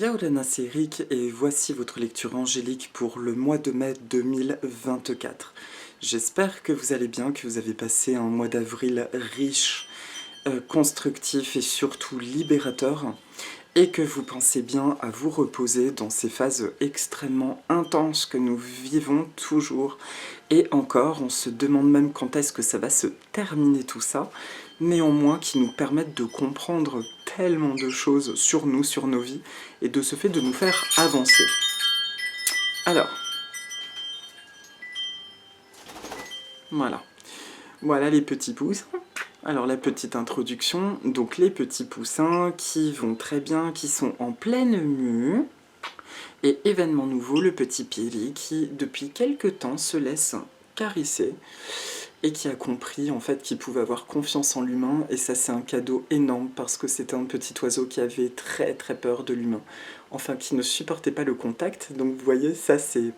Yaorana, c'est Eric et voici votre lecture angélique pour le mois de mai 2024. J'espère que vous allez bien, que vous avez passé un mois d'avril riche, constructif et surtout libérateur, et que vous pensez bien à vous reposer dans ces phases extrêmement intenses que nous vivons toujours. Et encore, on se demande même quand est-ce que ça va se terminer tout ça, néanmoins qui nous permettent de comprendre tellement de choses sur nous, sur nos vies, et de ce fait de nous faire avancer. Alors, voilà les petits pouces. Alors la petite introduction, donc les petits poussins qui vont très bien, qui sont en pleine mue, et événement nouveau, le petit Piri qui depuis quelques temps se laisse caresser et qui a compris en fait qu'il pouvait avoir confiance en l'humain, et ça c'est un cadeau énorme parce que c'était un petit oiseau qui avait très très peur de l'humain, enfin qui ne supportait pas le contact, donc vous voyez ça c'est...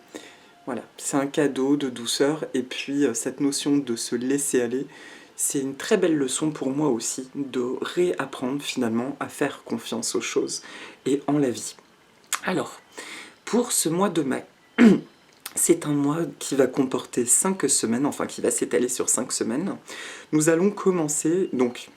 Voilà, c'est un cadeau de douceur, et puis cette notion de se laisser aller, c'est une très belle leçon pour moi aussi, de réapprendre finalement à faire confiance aux choses et en la vie. Alors, pour ce mois de mai, c'est un mois qui va comporter 5 semaines, enfin qui va s'étaler sur 5 semaines. Nous allons commencer donc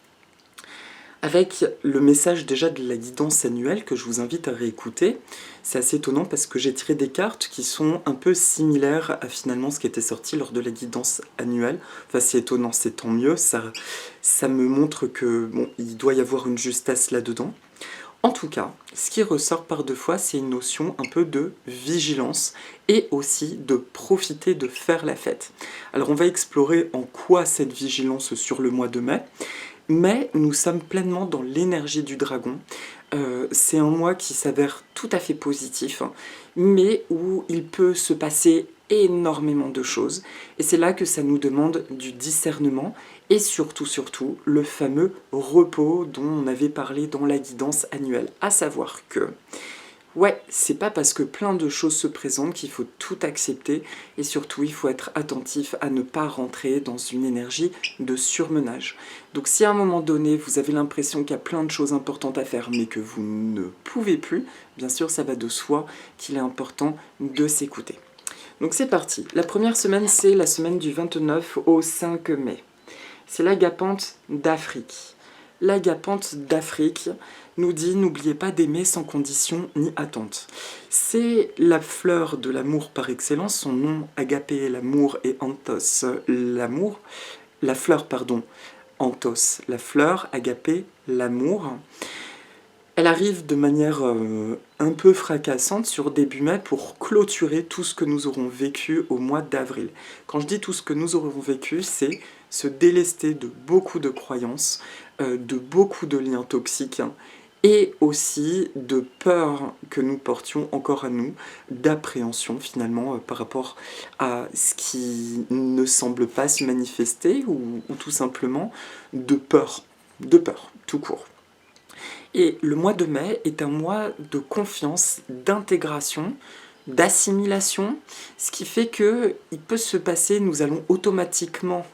avec le message déjà de la guidance annuelle que je vous invite à réécouter. C'est assez étonnant parce que j'ai tiré des cartes qui sont un peu similaires à finalement ce qui était sorti lors de la guidance annuelle. Enfin c'est étonnant, c'est tant mieux, ça me montre que bon, il doit y avoir une justesse là-dedans. En tout cas, ce qui ressort par deux fois, c'est une notion un peu de vigilance et aussi de profiter de faire la fête. Alors on va explorer en quoi cette vigilance sur le mois de mai, mais nous sommes pleinement dans l'énergie du dragon. C'est un mois qui s'avère tout à fait positif, mais où il peut se passer énormément de choses. Et c'est là que ça nous demande du discernement et surtout, le fameux repos dont on avait parlé dans la guidance annuelle. À savoir que, ouais, c'est pas parce que plein de choses se présentent qu'il faut tout accepter, et surtout il faut être attentif à ne pas rentrer dans une énergie de surmenage. Donc si à un moment donné vous avez l'impression qu'il y a plein de choses importantes à faire mais que vous ne pouvez plus, bien sûr ça va de soi qu'il est important de s'écouter. Donc c'est parti. La première semaine, c'est la semaine du 29 au 5 mai. C'est l'agapante d'Afrique. L'agapante d'Afrique nous dit « N'oubliez pas d'aimer sans condition ni attente ». C'est la fleur de l'amour par excellence, son nom agapé, l'amour, et anthos, l'amour. La fleur, pardon, anthos, la fleur, agapé, l'amour. Elle arrive de manière un peu fracassante sur début mai pour clôturer tout ce que nous aurons vécu au mois d'avril. Quand je dis tout ce que nous aurons vécu, c'est se délester de beaucoup de croyances, de beaucoup de liens toxiques, et aussi de peur que nous portions encore à nous, d'appréhension finalement par rapport à ce qui ne semble pas se manifester, ou tout simplement de peur tout court. Et le mois de mai est un mois de confiance, d'intégration, d'assimilation, ce qui fait qu'il peut se passer, nous allons automatiquement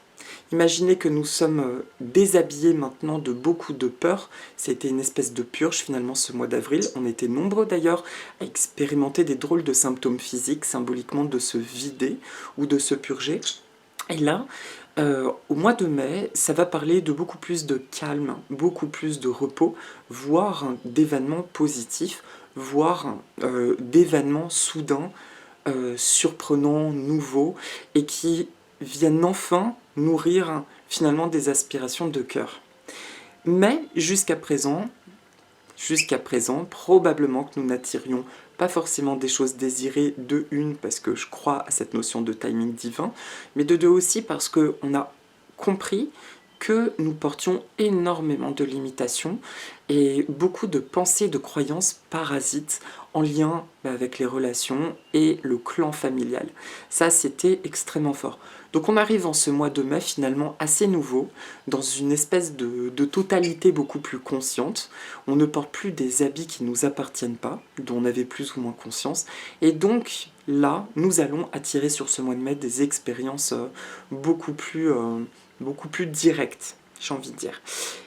imaginer que nous sommes déshabillés maintenant de beaucoup de peur. C'était une espèce de purge finalement ce mois d'avril. On était nombreux d'ailleurs à expérimenter des drôles de symptômes physiques, symboliquement de se vider ou de se purger. Et là, au mois de mai, ça va parler de beaucoup plus de calme, beaucoup plus de repos, voire d'événements positifs, voire d'événements soudains, surprenants, nouveaux, et qui viennent enfin nourrir finalement des aspirations de cœur. Mais jusqu'à présent, probablement que nous n'attirions pas forcément des choses désirées de une, parce que je crois à cette notion de timing divin, mais de deux aussi parce qu'on a compris que nous portions énormément de limitations et beaucoup de pensées, de croyances parasites en lien avec les relations et le clan familial. Ça, c'était extrêmement fort. Donc on arrive en ce mois de mai finalement assez nouveau, dans une espèce de totalité beaucoup plus consciente. On ne porte plus des habits qui ne nous appartiennent pas, dont on avait plus ou moins conscience. Et donc là, nous allons attirer sur ce mois de mai des expériences beaucoup plus directes, j'ai envie de dire.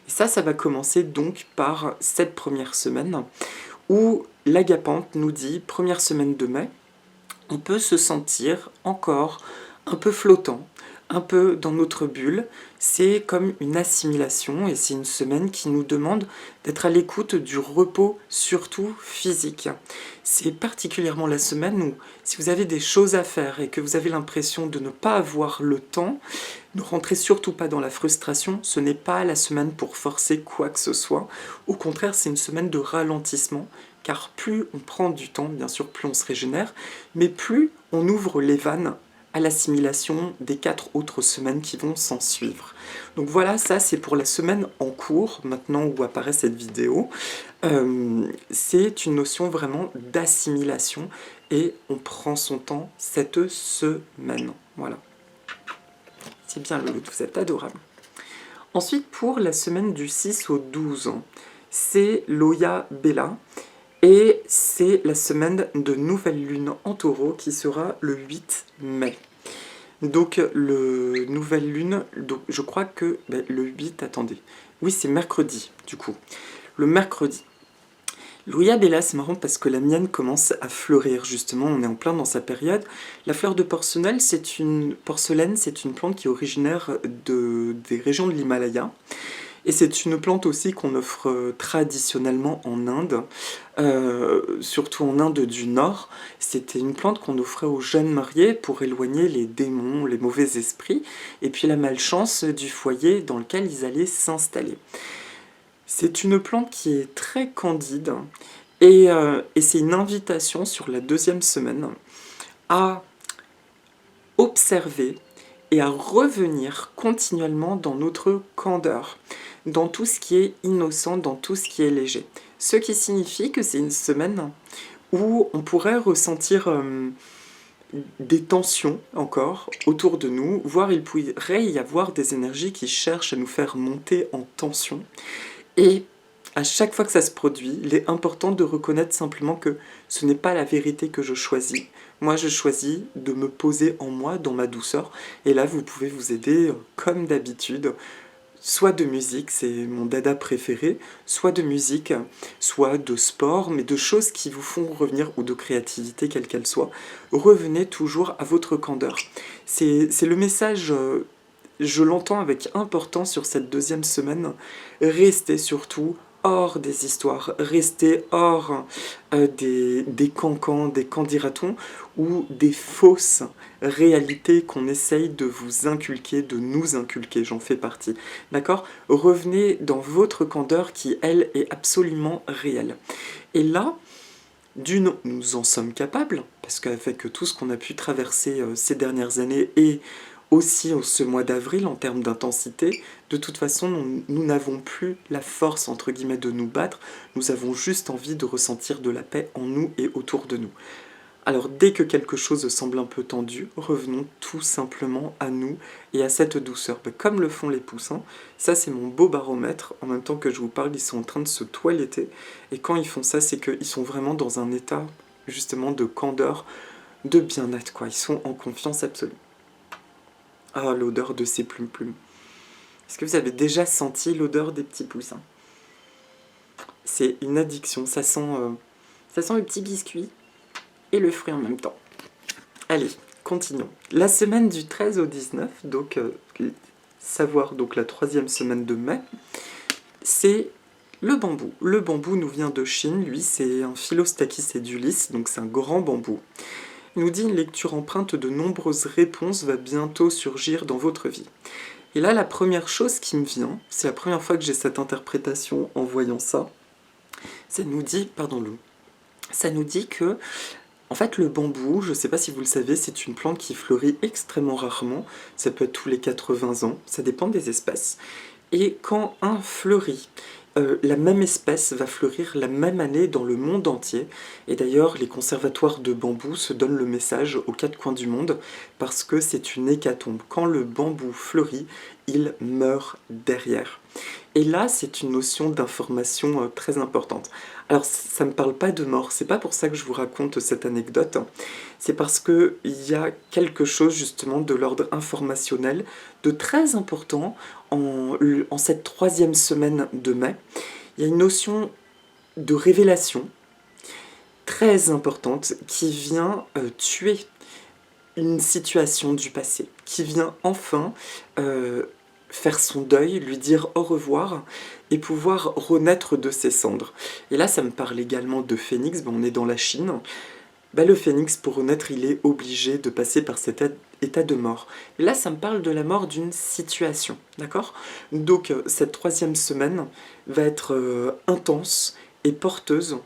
Et ça va commencer donc par cette première semaine, où l'Agapante nous dit, première semaine de mai, on peut se sentir encore un peu flottant, un peu dans notre bulle. C'est comme une assimilation et c'est une semaine qui nous demande d'être à l'écoute du repos, surtout physique. C'est particulièrement la semaine où, si vous avez des choses à faire et que vous avez l'impression de ne pas avoir le temps, ne rentrez surtout pas dans la frustration. Ce n'est pas la semaine pour forcer quoi que ce soit. Au contraire, c'est une semaine de ralentissement, car plus on prend du temps, bien sûr, plus on se régénère, mais plus on ouvre les vannes à l'assimilation des 4 autres semaines qui vont s'en suivre. Donc voilà, ça c'est pour la semaine en cours, maintenant où apparaît cette vidéo. C'est une notion vraiment d'assimilation et on prend son temps cette semaine. Voilà. C'est bien le vous êtes adorable. Ensuite, pour la semaine du 6 au 12, c'est l'Oya Bella. Et c'est la semaine de nouvelle lune en taureau qui sera le 8 mai. Donc, le nouvelle lune, donc, je crois que le 8, attendez. Oui, c'est mercredi, du coup. Le mercredi. L'Oya Bella, c'est marrant parce que la mienne commence à fleurir, justement, on est en plein dans sa période. La fleur de porcelaine, c'est une plante qui est originaire des régions de l'Himalaya. Et c'est une plante aussi qu'on offre traditionnellement en Inde, surtout en Inde du Nord. C'était une plante qu'on offrait aux jeunes mariés pour éloigner les démons, les mauvais esprits, et puis la malchance du foyer dans lequel ils allaient s'installer. C'est une plante qui est très candide, et c'est une invitation sur la deuxième semaine à observer et à revenir continuellement dans notre candeur, dans tout ce qui est innocent, dans tout ce qui est léger. Ce qui signifie que c'est une semaine où on pourrait ressentir des tensions encore autour de nous, voire il pourrait y avoir des énergies qui cherchent à nous faire monter en tension. Et à chaque fois que ça se produit, il est important de reconnaître simplement que ce n'est pas la vérité que je choisis. Moi, je choisis de me poser en moi, dans ma douceur. Et là, vous pouvez vous aider, comme d'habitude, soit de musique, c'est mon dada préféré, soit de musique, soit de sport, mais de choses qui vous font revenir, ou de créativité, quelle qu'elle soit. Revenez toujours à votre candeur. C'est le message... je l'entends avec importance sur cette deuxième semaine. Restez surtout hors des histoires, restez hors des cancans, des candidatons ou des fausses réalités qu'on essaye de vous inculquer, de nous inculquer, j'en fais partie. D'accord? Revenez dans votre candeur qui, elle, est absolument réelle. Et là, d'une, nous en sommes capables, parce qu'avec tout ce qu'on a pu traverser ces dernières années et aussi ce mois d'avril en termes d'intensité, de toute façon, nous n'avons plus la force, entre guillemets, de nous battre, nous avons juste envie de ressentir de la paix en nous et autour de nous. Alors dès que quelque chose semble un peu tendu, revenons tout simplement à nous et à cette douceur. Comme le font les poussins, ça c'est mon beau baromètre, en même temps que je vous parle, ils sont en train de se toiletter, et quand ils font ça, c'est qu'ils sont vraiment dans un état justement de candeur, de bien-être, quoi. Ils sont en confiance absolue. Ah, l'odeur de ces plumes-plumes. Est-ce que vous avez déjà senti l'odeur des petits poussins? C'est une addiction, ça sent le petit biscuit et le fruit en même temps. Allez, continuons. La semaine du 13 au 19, donc savoir donc la troisième semaine de mai, c'est le bambou. Le bambou nous vient de Chine, lui c'est un Philostachys edulis, donc c'est un grand bambou. Il nous dit une lecture empreinte de nombreuses réponses va bientôt surgir dans votre vie. Et là, la première chose qui me vient, c'est la première fois que j'ai cette interprétation en voyant ça, ça nous dit, ça nous dit que, en fait, le bambou, je ne sais pas si vous le savez, c'est une plante qui fleurit extrêmement rarement, ça peut être tous les 80 ans, ça dépend des espèces. Et quand un fleurit, la même espèce va fleurir la même année dans le monde entier. Et d'ailleurs, les conservatoires de bambou se donnent le message aux 4 coins du monde parce que c'est une hécatombe. Quand le bambou fleurit, il meurt derrière. Et là, c'est une notion d'information très importante. Alors, ça ne me parle pas de mort, c'est pas pour ça que je vous raconte cette anecdote, c'est parce qu'il y a quelque chose justement de l'ordre informationnel, de très important en cette troisième semaine de mai. Il y a une notion de révélation, très importante qui vient tuer une situation du passé, qui vient enfin faire son deuil, lui dire au revoir et pouvoir renaître de ses cendres. Et là, ça me parle également de phénix, on est dans la Chine. Le phénix, pour renaître, il est obligé de passer par cet état de mort. Et là, ça me parle de la mort d'une situation, d'accord? Donc, cette 3e semaine va être intense et porteuse.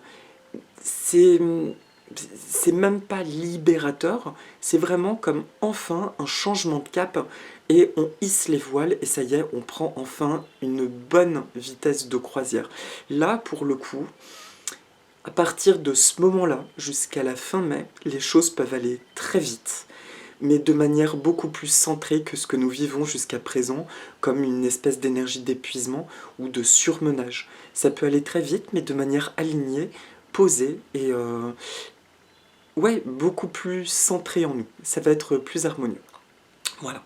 C'est même pas libérateur, c'est vraiment comme enfin un changement de cap et on hisse les voiles et ça y est, on prend enfin une bonne vitesse de croisière. Là, pour le coup, à partir de ce moment-là, jusqu'à la fin mai, les choses peuvent aller très vite, mais de manière beaucoup plus centrée que ce que nous vivons jusqu'à présent, comme une espèce d'énergie d'épuisement ou de surmenage. Ça peut aller très vite, mais de manière alignée, posée et ouais, beaucoup plus centrée en nous. Ça va être plus harmonieux. Voilà.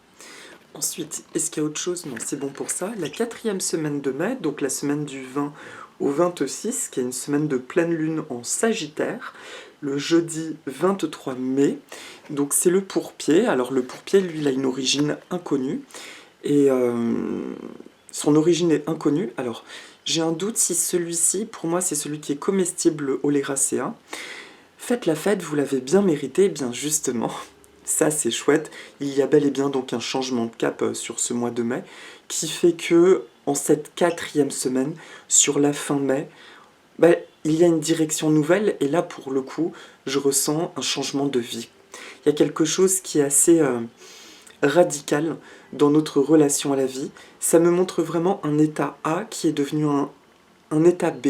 Ensuite, est-ce qu'il y a autre chose? Non, c'est bon pour ça. La 4e semaine de mai, donc la semaine du 20 au 26, qui est une semaine de pleine lune en Sagittaire, le jeudi 23 mai. Donc c'est le pourpier. Alors le pourpier, lui, il a une origine inconnue. Et son origine est inconnue. Alors, j'ai un doute si celui-ci, pour moi, c'est celui qui est comestible Oleracea. Faites la fête, vous l'avez bien mérité, bien justement. Ça, c'est chouette. Il y a bel et bien donc un changement de cap sur ce mois de mai qui fait que, en cette 4e semaine, sur la fin mai, il y a une direction nouvelle et là, pour le coup, je ressens un changement de vie. Il y a quelque chose qui est assez radical dans notre relation à la vie. Ça me montre vraiment un état A qui est devenu un état B.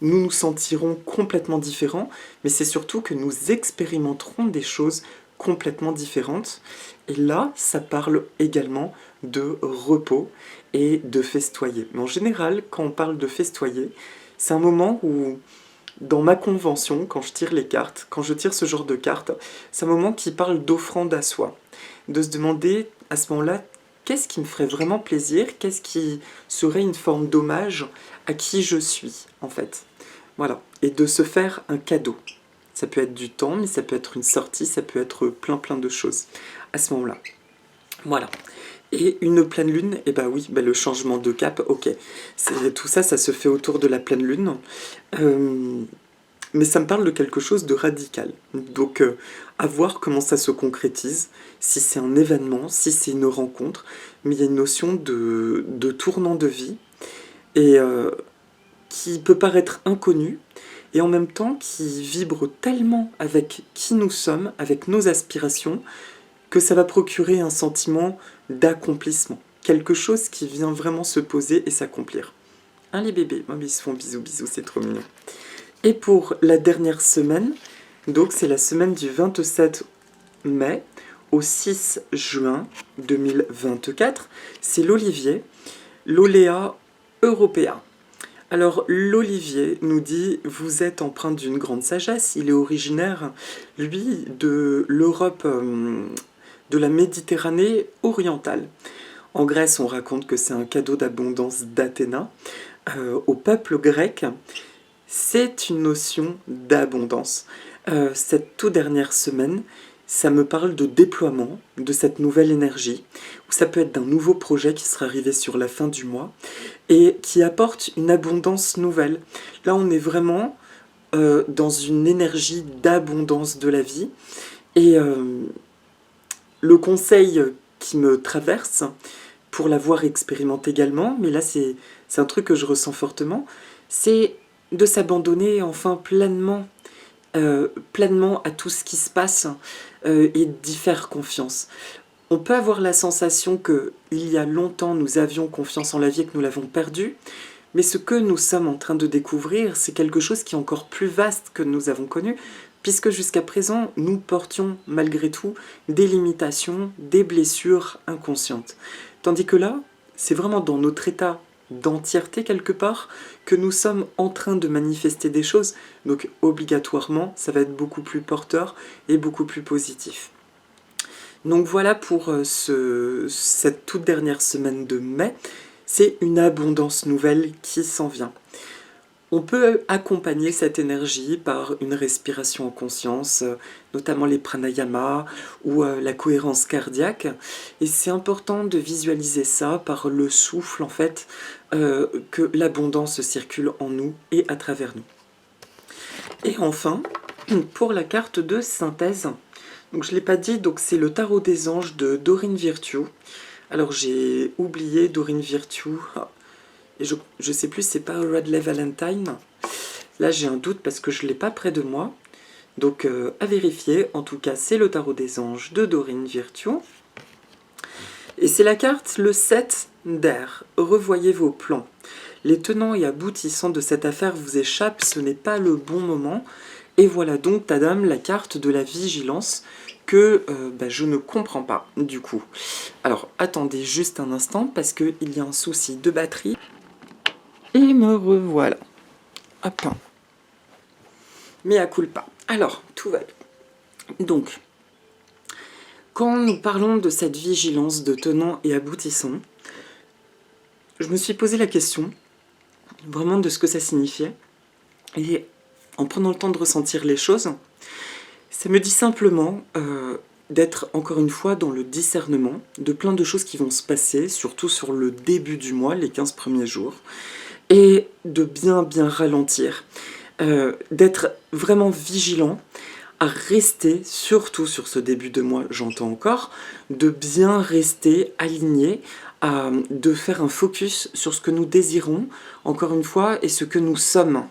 Nous nous sentirons complètement différents, mais c'est surtout que nous expérimenterons des choses complètement différentes. Et là, ça parle également de repos et de festoyer. Mais en général, quand on parle de festoyer, c'est un moment où, dans ma convention, quand je tire les cartes, quand je tire ce genre de cartes, c'est un moment qui parle d'offrande à soi. De se demander, à ce moment-là, qu'est-ce qui me ferait vraiment plaisir? Qu'est-ce qui serait une forme d'hommage à qui je suis, en fait? Voilà. Et de se faire un cadeau. Ça peut être du temps, mais ça peut être une sortie, ça peut être plein de choses à ce moment-là. Voilà. Et une pleine lune, et oui, le changement de cap, ok. Tout ça, ça se fait autour de la pleine lune. Mais ça me parle de quelque chose de radical. Donc, à voir comment ça se concrétise, si c'est un événement, si c'est une rencontre, mais il y a une notion de tournant de vie, et qui peut paraître inconnu, et en même temps qui vibre tellement avec qui nous sommes, avec nos aspirations, que ça va procurer un sentiment d'accomplissement. Quelque chose qui vient vraiment se poser et s'accomplir. Hein, les bébés, ils se font bisous, c'est trop mignon. Et pour la dernière semaine, donc c'est la semaine du 27 mai au 6 juin 2024, c'est l'olivier, l'Olea européen. Alors l'olivier nous dit, vous êtes empreint d'une grande sagesse, il est originaire, lui, de l'Europe, de la Méditerranée orientale. En Grèce, on raconte que c'est un cadeau d'abondance d'Athéna. Au peuple grec, c'est une notion d'abondance. Cette toute dernière semaine, ça me parle de déploiement de cette nouvelle énergie, ou ça peut être d'un nouveau projet qui sera arrivé sur la fin du mois, et qui apporte une abondance nouvelle. Là, on est vraiment dans une énergie d'abondance de la vie, et le conseil qui me traverse, pour l'avoir expérimenté également, mais là c'est un truc que je ressens fortement, c'est de s'abandonner enfin pleinement à tout ce qui se passe et d'y faire confiance. On peut avoir la sensation que il y a longtemps nous avions confiance en la vie et que nous l'avons perdue, mais ce que nous sommes en train de découvrir, c'est quelque chose qui est encore plus vaste que nous avons connu, puisque jusqu'à présent, nous portions malgré tout des limitations, des blessures inconscientes. Tandis que là, c'est vraiment dans notre état d'entièreté quelque part que nous sommes en train de manifester des choses, donc obligatoirement, ça va être beaucoup plus porteur et beaucoup plus positif. Donc voilà pour cette toute dernière semaine de mai, c'est une abondance nouvelle qui s'en vient. On peut accompagner cette énergie par une respiration en conscience, notamment les pranayamas ou la cohérence cardiaque. Et c'est important de visualiser ça par le souffle, en fait, que l'abondance circule en nous et à travers nous. Et enfin, pour la carte de synthèse, donc je ne l'ai pas dit, donc c'est le tarot des anges de Dorine Virtue. Alors j'ai oublié Dorine Virtue, et je ne sais plus, c'est pas Radley Valentine. Là j'ai un doute parce que je ne l'ai pas près de moi. Donc à vérifier, en tout cas c'est le tarot des anges de Dorine Virtue. Et c'est la carte le 7 d'air. Revoyez vos plans. Les tenants et aboutissants de cette affaire vous échappent, ce n'est pas le bon moment. Et voilà donc, Tadam, la carte de la vigilance que je ne comprends pas, du coup. Alors, attendez juste un instant, parce qu'il y a un souci de batterie. Et me revoilà. Hop. Mais à culpa. Alors, tout va bien. Donc, quand nous parlons de cette vigilance de tenants et aboutissants, je me suis posé la question, vraiment de ce que ça signifiait. Et en prenant le temps de ressentir les choses, ça me dit simplement d'être encore une fois dans le discernement de plein de choses qui vont se passer, surtout sur le début du mois, les 15 premiers jours, et de bien ralentir, d'être vraiment vigilant à rester, surtout sur ce début de mois, j'entends encore, de bien rester aligné, de faire un focus sur ce que nous désirons, encore une fois, et ce que nous sommes.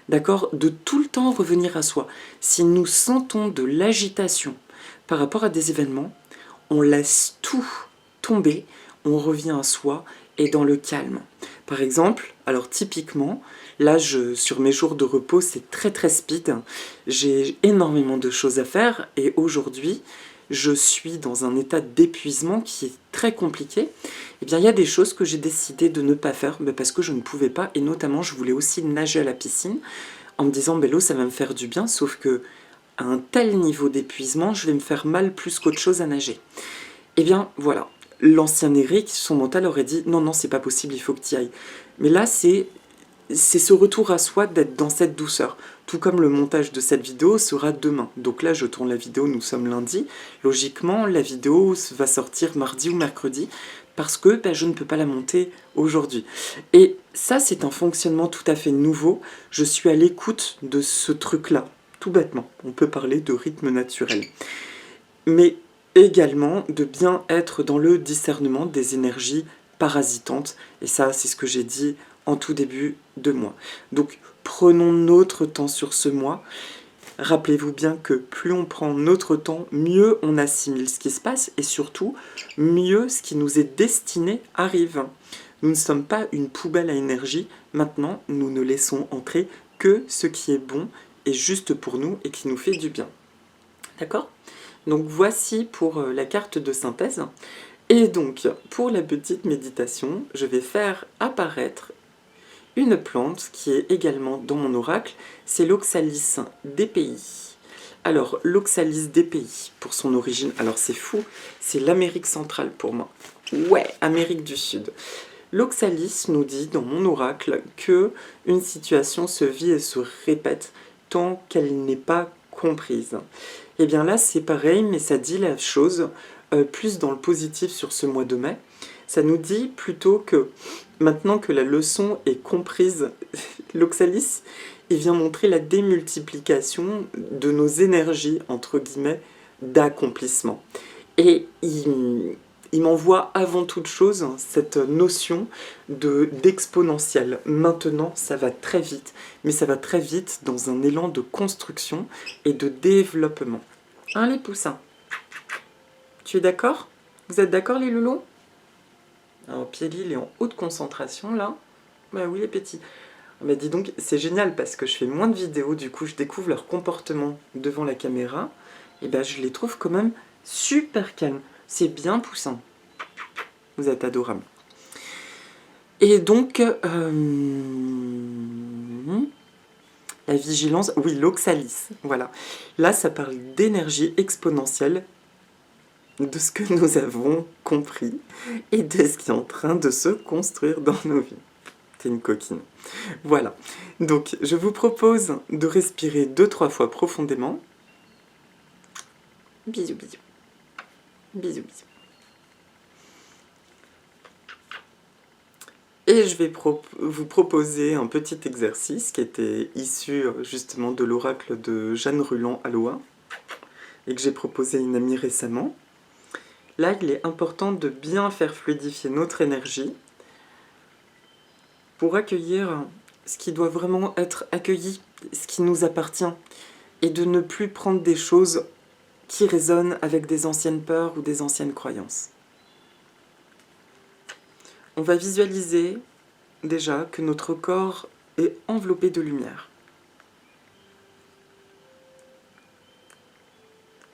D'accord? De tout le temps revenir à soi. Si nous sentons de l'agitation par rapport à des événements, on laisse tout tomber, on revient à soi et dans le calme. Par exemple, alors typiquement, là sur mes jours de repos c'est très speed, j'ai énormément de choses à faire et aujourd'hui je suis dans un état d'épuisement qui est très compliqué. Eh bien il y a des choses que j'ai décidé de ne pas faire parce que je ne pouvais pas, et notamment je voulais aussi nager à la piscine en me disant l'eau ça va me faire du bien, sauf que à un tel niveau d'épuisement je vais me faire mal plus qu'autre chose à nager. Eh bien voilà, l'ancien Eric, son mental aurait dit non c'est pas possible, il faut que tu y ailles. Mais là c'est ce retour à soi d'être dans cette douceur. Tout comme le montage de cette vidéo sera demain. Donc là, je tourne la vidéo, nous sommes lundi. Logiquement, la vidéo va sortir mardi ou mercredi parce que je ne peux pas la monter aujourd'hui. Et ça, c'est un fonctionnement tout à fait nouveau. Je suis à l'écoute de ce truc-là, tout bêtement. On peut parler de rythme naturel. Mais également de bien être dans le discernement des énergies parasitantes. Et ça, c'est ce que j'ai dit en tout début de mois. Donc prenons notre temps sur ce mois. Rappelez-vous bien que plus on prend notre temps, mieux on assimile ce qui se passe et surtout, mieux ce qui nous est destiné arrive. Nous ne sommes pas une poubelle à énergie. Maintenant, nous ne laissons entrer que ce qui est bon et juste pour nous et qui nous fait du bien. D'accord ? Donc voici pour la carte de synthèse. Et donc, pour la petite méditation, je vais faire apparaître une plante qui est également dans mon oracle, c'est l'Oxalis DPI. Alors, l'Oxalis DPI, pour son origine, alors c'est fou, c'est l'Amérique centrale pour moi. Ouais, Amérique du Sud. L'Oxalis nous dit dans mon oracle que une situation se vit et se répète tant qu'elle n'est pas comprise. Et bien là, c'est pareil, mais ça dit la chose plus dans le positif sur ce mois de mai. Ça nous dit plutôt que maintenant que la leçon est comprise, l'Oxalis, il vient montrer la démultiplication de nos énergies, entre guillemets, d'accomplissement. Et il m'envoie avant toute chose cette notion d'exponentiel. Maintenant, ça va très vite, mais ça va très vite dans un élan de construction et de développement. Hein, les poussins? Tu es d'accord? Vous êtes d'accord, les loulous? Alors, Pieli, il est en haute concentration, là. Bah oui, les petits. Mais dis donc, c'est génial, parce que je fais moins de vidéos, du coup, je découvre leur comportement devant la caméra, et ben je les trouve quand même super calmes. C'est bien poussant. Vous êtes adorables. Et donc, la vigilance, oui, l'Oxalis, voilà. Là, ça parle d'énergie exponentielle, de ce que nous avons compris et de ce qui est en train de se construire dans nos vies. T'es une coquine. Voilà. Donc, je vous propose de respirer 2-3 fois profondément. Bisous, bisous. Bisous, bisous. Et je vais vous proposer un petit exercice qui était issu justement de l'oracle de Jeanne Ruland Aloha et que j'ai proposé à une amie récemment. Là, il est important de bien faire fluidifier notre énergie pour accueillir ce qui doit vraiment être accueilli, ce qui nous appartient, et de ne plus prendre des choses qui résonnent avec des anciennes peurs ou des anciennes croyances. On va visualiser déjà que notre corps est enveloppé de lumière.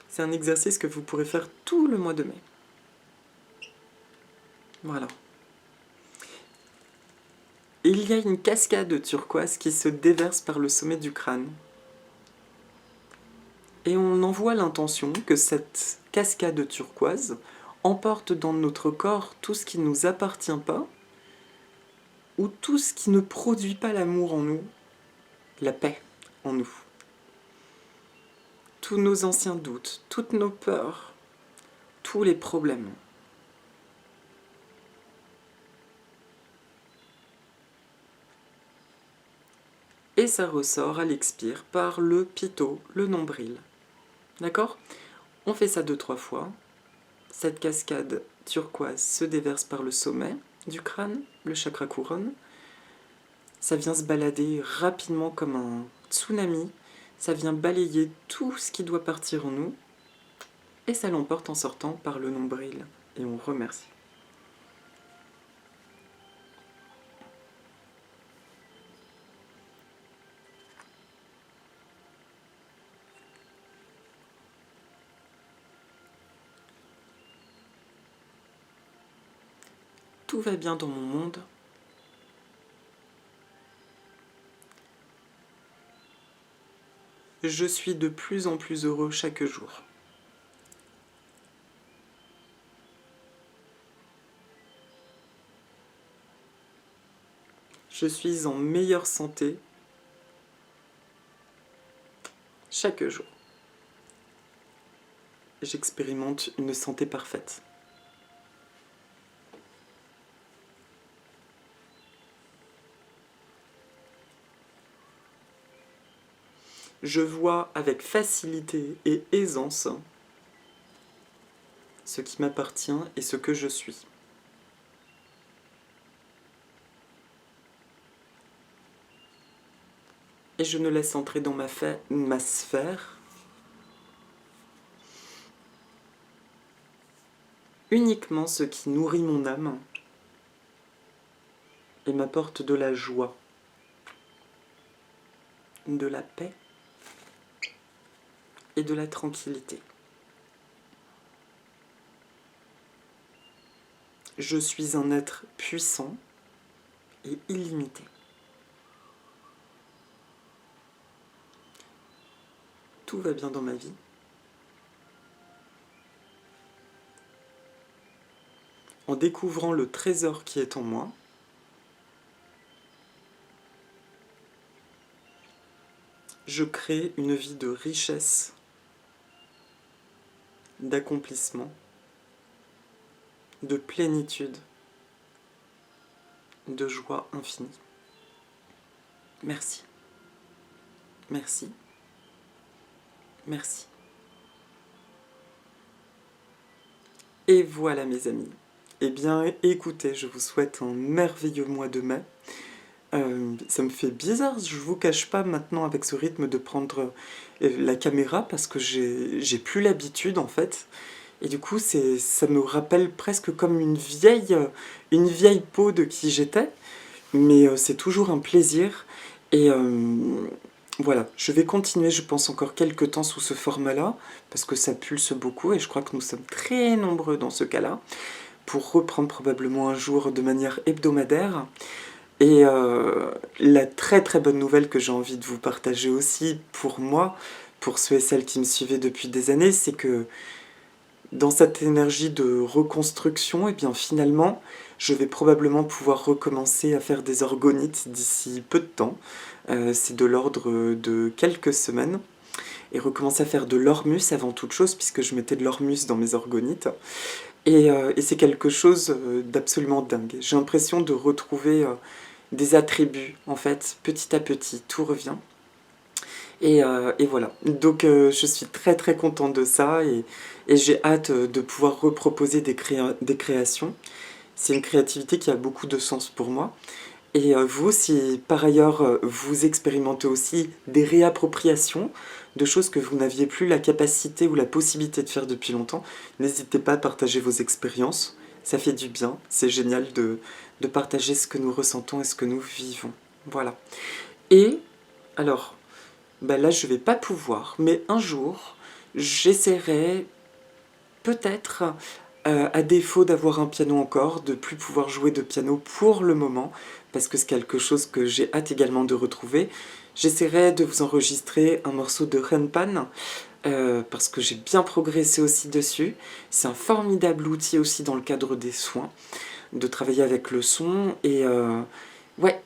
C'est un exercice que vous pourrez faire tout le mois de mai. Voilà. Et il y a une cascade turquoise qui se déverse par le sommet du crâne. Et on envoie l'intention que cette cascade turquoise emporte dans notre corps tout ce qui ne nous appartient pas ou tout ce qui ne produit pas l'amour en nous, la paix en nous. Tous nos anciens doutes, toutes nos peurs, tous les problèmes. Et ça ressort à l'expire par le pito, le nombril. D'accord ? On fait ça 2-3 fois. Cette cascade turquoise se déverse par le sommet du crâne, le chakra couronne. Ça vient se balader rapidement comme un tsunami. Ça vient balayer tout ce qui doit partir en nous. Et ça l'emporte en sortant par le nombril. Et on remercie. Tout va bien dans mon monde. Je suis de plus en plus heureux chaque jour. Je suis en meilleure santé chaque jour. J'expérimente une santé parfaite. Je vois avec facilité et aisance ce qui m'appartient et ce que je suis. Et je ne laisse entrer dans ma sphère uniquement ce qui nourrit mon âme et m'apporte de la joie, de la paix et de la tranquillité. Je suis un être puissant et illimité. Tout va bien dans ma vie. En découvrant le trésor qui est en moi, je crée une vie de richesse, d'accomplissement, de plénitude, de joie infinie. Merci. Merci. Merci. Et voilà mes amis. Eh bien écoutez, je vous souhaite un merveilleux mois de mai. Ça me fait bizarre, je vous cache pas maintenant avec ce rythme de prendre la caméra parce que j'ai plus l'habitude en fait. Et du coup, ça me rappelle presque comme une vieille peau de qui j'étais. Mais c'est toujours un plaisir. Et voilà, je vais continuer, je pense, encore quelques temps sous ce format-là, parce que ça pulse beaucoup, et je crois que nous sommes très nombreux dans ce cas-là, pour reprendre probablement un jour de manière hebdomadaire. Et la très très bonne nouvelle que j'ai envie de vous partager aussi pour moi, pour ceux et celles qui me suivaient depuis des années, c'est que dans cette énergie de reconstruction, et bien finalement, je vais probablement pouvoir recommencer à faire des orgonites d'ici peu de temps. C'est de l'ordre de quelques semaines. Et recommencer à faire de l'ormus avant toute chose, puisque je mettais de l'ormus dans mes orgonites. Et c'est quelque chose d'absolument dingue. J'ai l'impression de retrouver des attributs, en fait, petit à petit, tout revient. Et voilà, donc je suis très très contente de ça, et j'ai hâte de pouvoir reproposer des créations. C'est une créativité qui a beaucoup de sens pour moi. Et vous, si par ailleurs vous expérimentez aussi des réappropriations de choses que vous n'aviez plus la capacité ou la possibilité de faire depuis longtemps, n'hésitez pas à partager vos expériences. Ça fait du bien, c'est génial de partager ce que nous ressentons et ce que nous vivons. Voilà. Et alors, bah là je vais pas pouvoir, mais un jour, j'essaierai peut-être, à défaut d'avoir un piano encore, de plus pouvoir jouer de piano pour le moment, parce que c'est quelque chose que j'ai hâte également de retrouver. J'essaierai de vous enregistrer un morceau de Renpan, parce que j'ai bien progressé aussi dessus. C'est un formidable outil aussi dans le cadre des soins, de travailler avec le son, et ouais,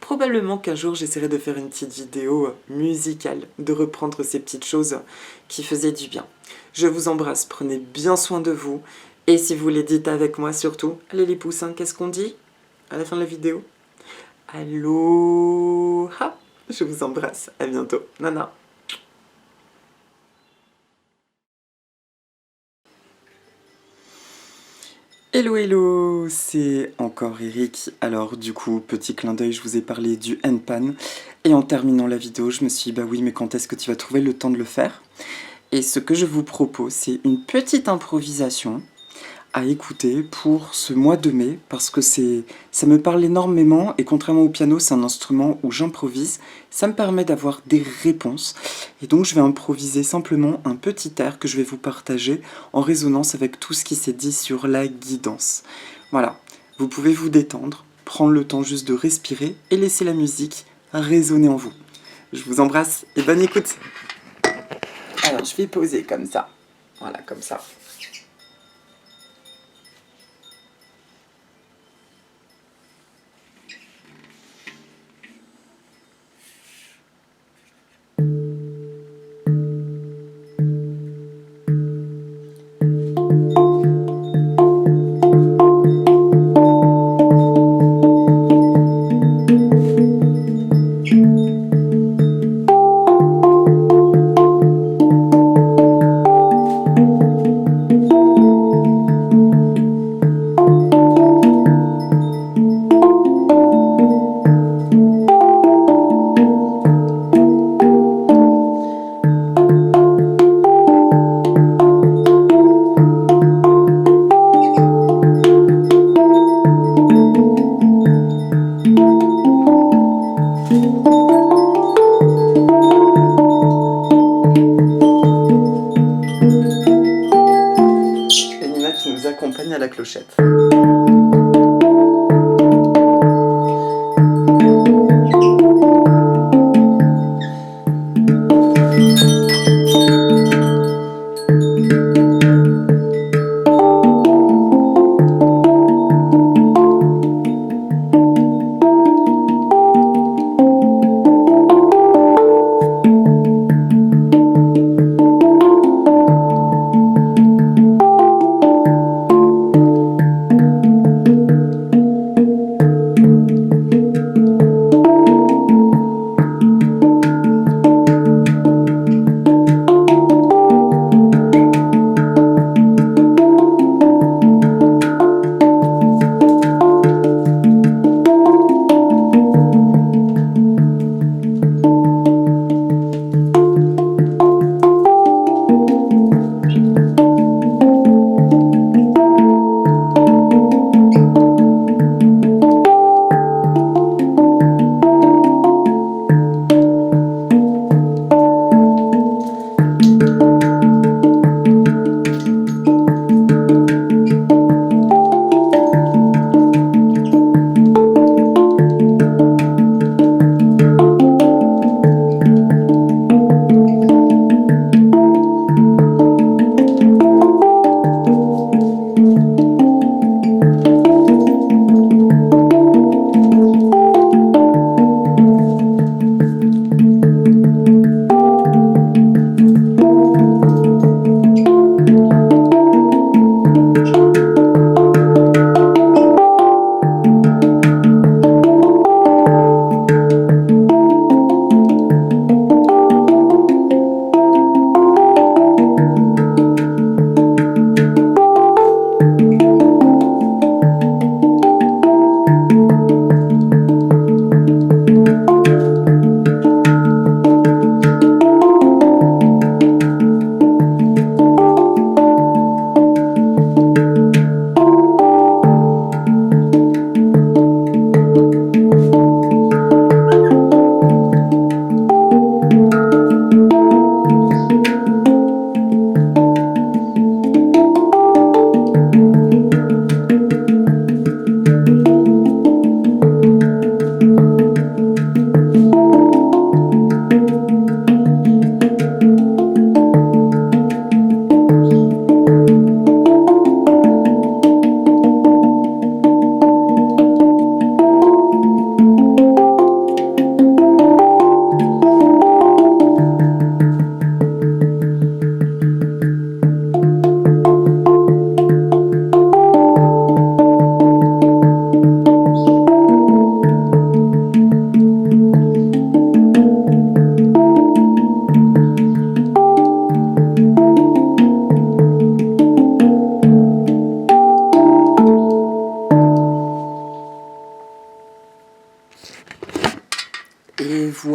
probablement qu'un jour j'essaierai de faire une petite vidéo musicale, de reprendre ces petites choses qui faisaient du bien. Je vous embrasse, prenez bien soin de vous, et si vous les dites avec moi surtout, allez les poussins, qu'est-ce qu'on dit à la fin de la vidéo? Aloha! Je vous embrasse, à bientôt, nana! Hello hello, c'est encore Eric. Alors du coup, petit clin d'œil, je vous ai parlé du Henpan, et en terminant la vidéo, je me suis dit bah oui, mais quand est-ce que tu vas trouver le temps de le faire? Et ce que je vous propose, c'est une petite improvisation à écouter pour ce mois de mai, parce que ça me parle énormément, et contrairement au piano, c'est un instrument où j'improvise, ça me permet d'avoir des réponses, et donc je vais improviser simplement un petit air que je vais vous partager en résonance avec tout ce qui s'est dit sur la guidance. Voilà, vous pouvez vous détendre, prendre le temps juste de respirer, et laisser la musique résonner en vous. Je vous embrasse, et bonne écoute! Alors je vais poser comme ça, voilà, comme ça. Qui nous accompagne à la clochette.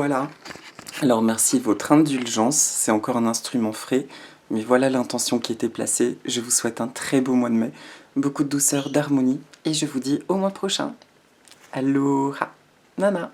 Voilà. Alors merci de votre indulgence, c'est encore un instrument frais, mais voilà l'intention qui était placée. Je vous souhaite un très beau mois de mai, beaucoup de douceur, d'harmonie, et je vous dis au mois prochain. Aloha, Nana.